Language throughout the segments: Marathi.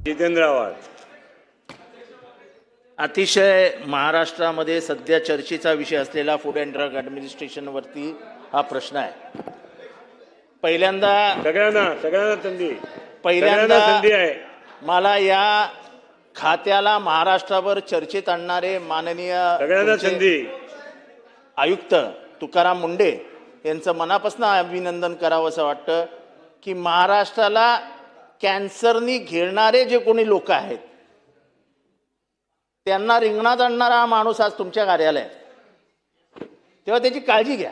जितेंद्र आव्हाड. अतिशय महाराष्ट्रामध्ये सध्या चर्चेचा विषय असलेला फूड अँड ड्रग ॲडमिनिस्ट्रेशनवरती हा प्रश्न आहे. पहिल्यांदा सगळ्यांना संधी आहे. मला या खात्याला महाराष्ट्रावर चर्चेत आणणारे माननीय संधी आयुक्त तुकाराम मुंढे यांचं मनापासून अभिनंदन करावं असं वाटतं की महाराष्ट्राला कॅन्सरनी घेणारे जे कोणी लोक आहेत त्यांना रिंगणात आणणारा हा माणूस आज तुमच्या कार्यालयात, तेव्हा त्याची काळजी घ्या.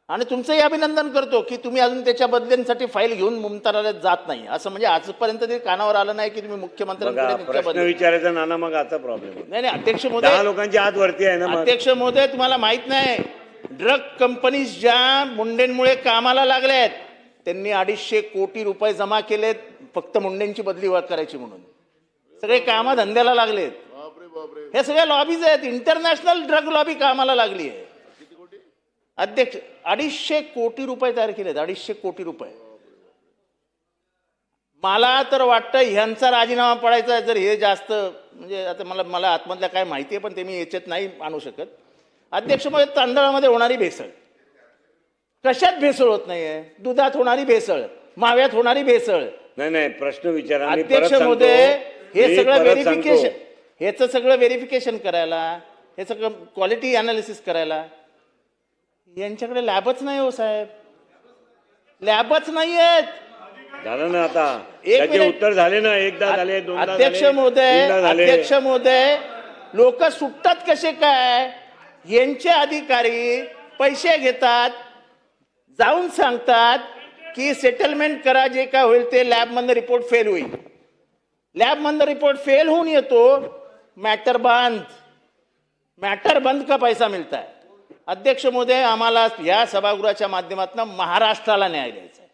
आणि तुमचंही अभिनंदन करतो की तुम्ही अजून त्याच्या बदल्यांसाठी फाईल घेऊन मंत्रालयात जात नाही. असं म्हणजे आजपर्यंत ते कानावर आलं नाही की तुम्ही मुख्यमंत्र्यांकडे प्रश्न विचारायचा नाना, मग आता प्रॉब्लेम नाही. अध्यक्ष महोदय, लोकांची हात वरती आहे ना. अध्यक्ष महोदय, तुम्हाला माहित नाही, ड्रग कंपनीज ज्या मुंडेंमुळे कामाला लागल्यात त्यांनी 250 कोटी रुपये जमा केलेत फक्त मुंडेंची बदली करायची म्हणून. सगळे कामं धंद्याला लागलेत. हे सगळ्या लॉबीज आहेत. इंटरनॅशनल ड्रग लॉबी कामाला लागली आहे. अध्यक्ष 250 कोटी रुपये तयार केलेत. 250 कोटी रुपये. मला तर वाटतं ह्यांचा राजीनामा पडायचा आहे जर हे जास्त, म्हणजे आता मला आतमधल्या काय माहिती आहे पण ते मी याच्यात नाही आणू शकत. अध्यक्ष महोदय, तांदळामध्ये होणारी भेसळ कशात भेसळ होत नाहीये? दुधात होणारी भेसळ, माव्यात होणारी भेसळ. नाही प्रश्न विचारा. अध्यक्ष महोदय, हे सगळं व्हेरिफिकेशन, ह्याचं सगळं व्हेरिफिकेशन करायला, हे सगळं क्वालिटी अनालिसिस करायला यांच्याकडे लॅबच नाही हो साहेब. लॅबच नाही आहेत. झालं ना आता. त्याचे उत्तर झाले ना, एकदा झाले, दोनदा झाले. अध्यक्ष महोदय, लोक सुटतात कसे काय? यांचे अधिकारी पैसे घेतात, जाऊन सांगतात की सेटलमेंट करा, जे काय होईल ते लॅबमधनं रिपोर्ट फेल होईल. लॅबमधनं रिपोर्ट फेल होऊन येतो, मॅटर बंद का पैसा मिळता है. अध्यक्ष महोदय, आम्हाला या सभागृहाच्या माध्यमातून महाराष्ट्राला न्याय द्यायचा आहे.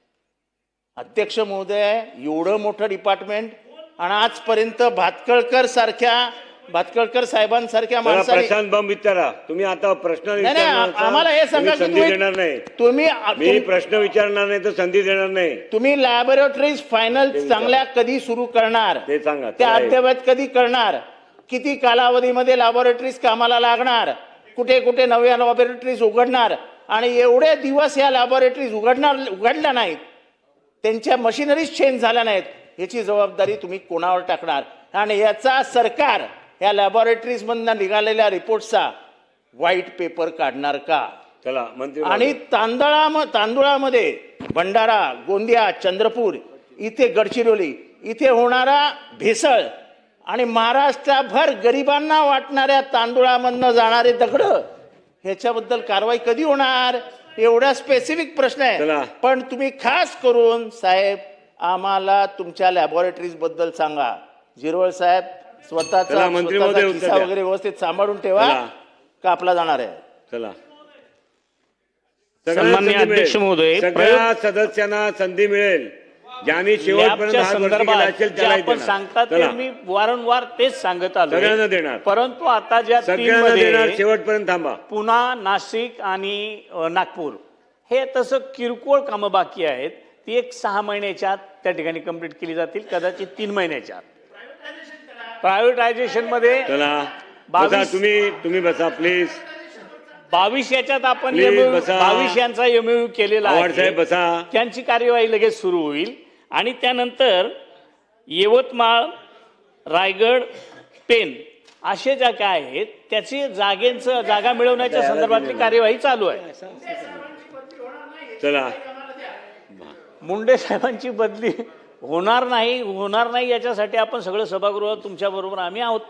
अध्यक्ष महोदय, एवढं मोठं डिपार्टमेंट आणि आजपर्यंत भातकळकर साहेबांसारख्या माणसाने. प्रशांत बंब विचारा तुम्ही. आता प्रश्न आम्हाला हे सांगा, संधी देणार नाही तुम्ही. प्रश्न विचारणार नाही तर संधी देणार नाही. तुम्ही लॅबोरेटरीज फायनल चांगल्या कधी सुरू करणार ते सांगा. त्या अद्ययावत कधी करणार? किती कालावधीमध्ये लॅबोरेटरीज कामाला लागणार? कुठे कुठे नव्या लॅबोरेटरीज उघडणार? आणि एवढे दिवस या लॅबोरेटरीज उघडल्या नाहीत, त्यांच्या मशिनरीज चेंज झाल्या नाहीत, याची जबाबदारी तुम्ही कोणावर टाकणार? आणि याचा सरकार या लॅबोरेटरीज मधून निघालेल्या रिपोर्टचा व्हाईट पेपर काढणार का? चला मंत्री. आणि तांदुळामध्ये भंडारा, गोंदिया, चंद्रपूर, इथे गडचिरोली इथे होणारा भेसळ आणि महाराष्ट्रभर गरिबांना वाटणाऱ्या तांदुळामधनं जाणारे दगड, ह्याच्याबद्दल कारवाई कधी होणार? एवढा स्पेसिफिक प्रश्न आहे. पण तुम्ही खास करून साहेब आम्हाला तुमच्या लॅबोरेटरीज बद्दल सांगा. झिरवळ साहेब, स्वतःचा खिसा वगैरे व्यवस्थित सांभाळून ठेवा, कापला जाणार आहे. चला. सन्माननीय अध्यक्ष महोदय, सगळ्या सदस्यांना संधी मिळेल. ज्यांनी शेवटपर्यंत आपण सांगतात ते मी वारंवार तेच सांगत आलो. सगळ्यांना देणार, परंतु आता ज्या शेवटपर्यंत थांबा. पुणा, नाशिक आणि नागपूर हे तसं किरकोळ कामं बाकी आहेत. ती एक 6 महिन्याच्या आत त्या ठिकाणी कंप्लीट केली जातील, कदाचित 3 महिन्याच्या आत. प्रायव्हेटायझेशन मध्ये तुम्ही बसा प्लीज. 22 याच्यात आपण 22 यांचा एमओयू केलेला आहे. त्यांची कार्यवाही लगेच सुरू होईल आणि त्यानंतर यवतमाळ, रायगड, पेन असे ज्या काय आहेत त्याची जागा मिळवण्याच्या संदर्भातली कार्यवाही चालू आहे. चला. मुंडे साहेबांची बदली होणार नाही याच्यासाठी आपण सगळं सभागृह तुमच्या बरोबर आम्ही आहोत.